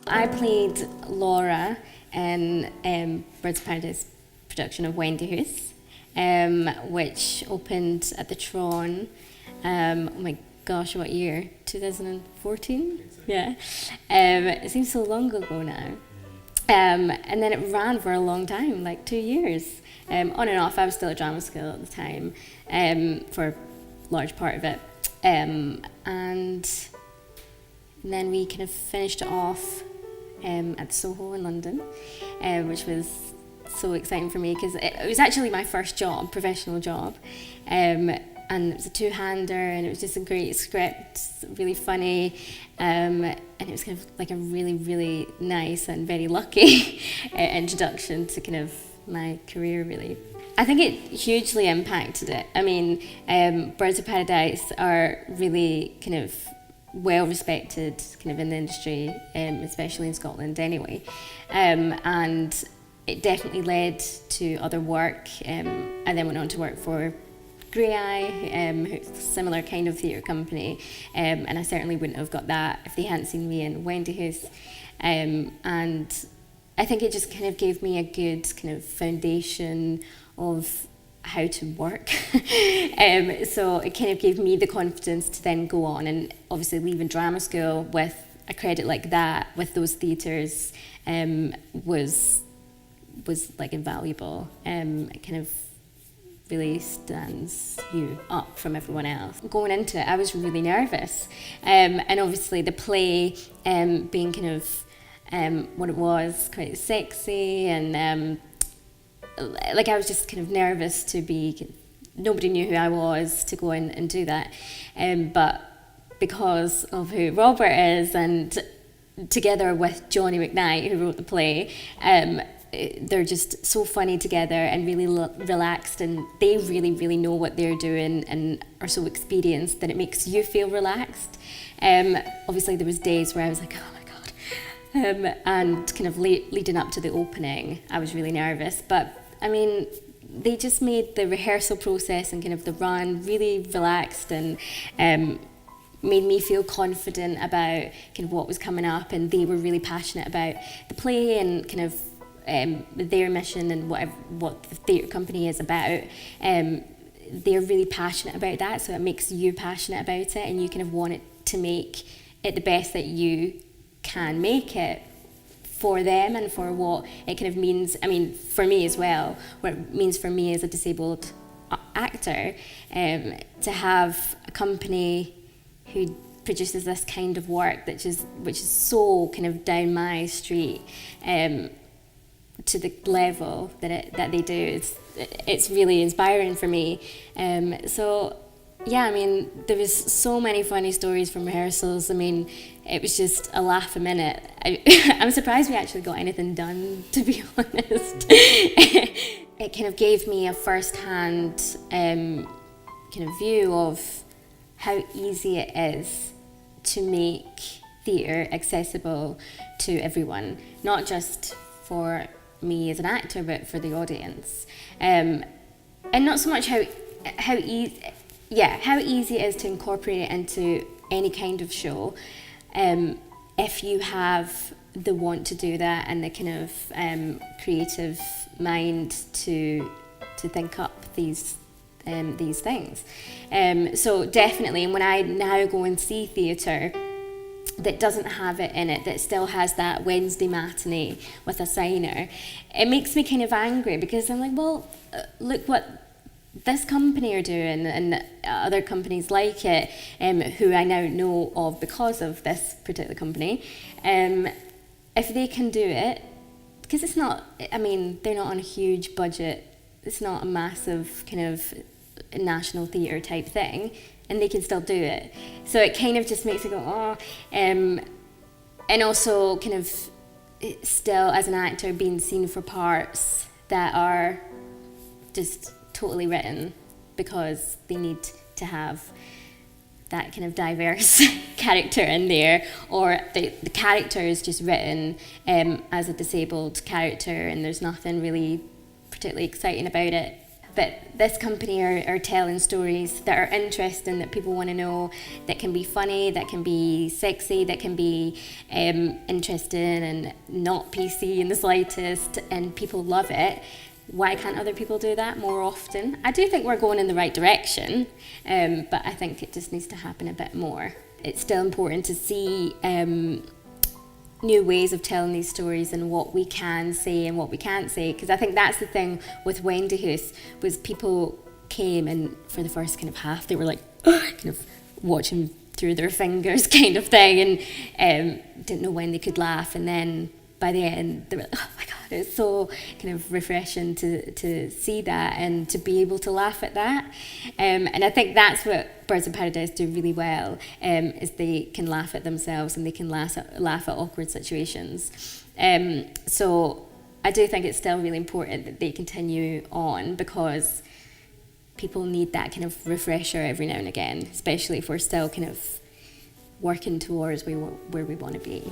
I played Laura in Birds of Paradise production of Wendy Hoose, which opened at the Tron, oh my gosh, what year? 2014? Yeah. It seems so long ago now. And then it ran for a long time, like 2 years. On and off, I was still at drama school at the time, for a large part of it. And then we kind of finished it off at Soho in London, which was so exciting for me because it was actually my first job, professional job. And it was a two-hander, and it was just a great script, really funny, and it was kind of like a really, really nice and very lucky introduction to kind of my career, really. I think it hugely impacted it. I mean, Birds of Paradise are really kind of well respected kind of in the industry, especially in Scotland anyway, and it definitely led to other work. I then went on to work for Graeae, who's a similar kind of theatre company, and I certainly wouldn't have got that if they hadn't seen me in Wendy Hoose. And I think it just kind of gave me a good kind of foundation of how to work. So it kind of gave me the confidence to then go on, and obviously leaving drama school with a credit like that, with those theatres, was like invaluable. It kind of really stands you up from everyone else. Going into it, I was really nervous, and obviously the play being kind of what it was, quite sexy, and like I was just kind of nervous to be. Nobody knew who I was to go in and do that, but because of who Robert is, and together with Johnny McKnight, who wrote the play, they're just so funny together and really relaxed, and they really, really know what they're doing and are so experienced that it makes you feel relaxed. Obviously there was days where I was like, oh my God. And kind of leading up to the opening, I was really nervous. But I mean, they just made the rehearsal process and kind of the run really relaxed, and made me feel confident about kind of what was coming up, and they were really passionate about the play and kind of their mission and what the theatre company is about. They're really passionate about that, so it makes you passionate about it, and you kind of want it to make it the best that you can make it for them and for what it kind of means. I mean, for me as well, what it means for me as a disabled actor, to have a company who produces this kind of work which is so kind of down my street, to the level that they do. It's really inspiring for me. So yeah, I mean, there was so many funny stories from rehearsals. I mean, it was just a laugh a minute. I'm surprised we actually got anything done, to be honest. It kind of gave me a first-hand kind of view of how easy it is to make theatre accessible to everyone, not just for me as an actor, but for the audience. And not so much how easy it is to incorporate it into any kind of show, if you have the want to do that and the kind of creative mind to think up these things. So definitely, and when I now go and see theatre that doesn't have it in it, that still has that Wednesday matinee with a signer, it makes me kind of angry, because I'm like, well, look what this company are doing, and other companies like it, who I now know of because of this particular company. If they can do it, because it's not, I mean, they're not on a huge budget, it's not a massive kind of national theatre type thing, and they can still do it. So it kind of just makes me go, oh. And also kind of still, as an actor, being seen for parts that are just totally written because they need to have that kind of diverse character in there, or the character is just written as a disabled character and there's nothing really particularly exciting about it. But this company are telling stories that are interesting, that people want to know, that can be funny, that can be sexy, that can be interesting and not PC in the slightest, and people love it. Why can't other people do that more often? I do think we're going in the right direction, but I think it just needs to happen a bit more. It's still important to see new ways of telling these stories and what we can say and what we can't say, because I think that's the thing with Wendy Hoose, was people came and for the first kind of half they were like kind of watching through their fingers kind of thing, and didn't know when they could laugh, and then by the end they were like, oh my god, it's so kind of refreshing to see that and to be able to laugh at that, and I think that's what Birds of Paradise do really well, is they can laugh at themselves and they can laugh at awkward situations. So I do think it's still really important that they continue on, because people need that kind of refresher every now and again, especially if we're still kind of working towards where we want to be.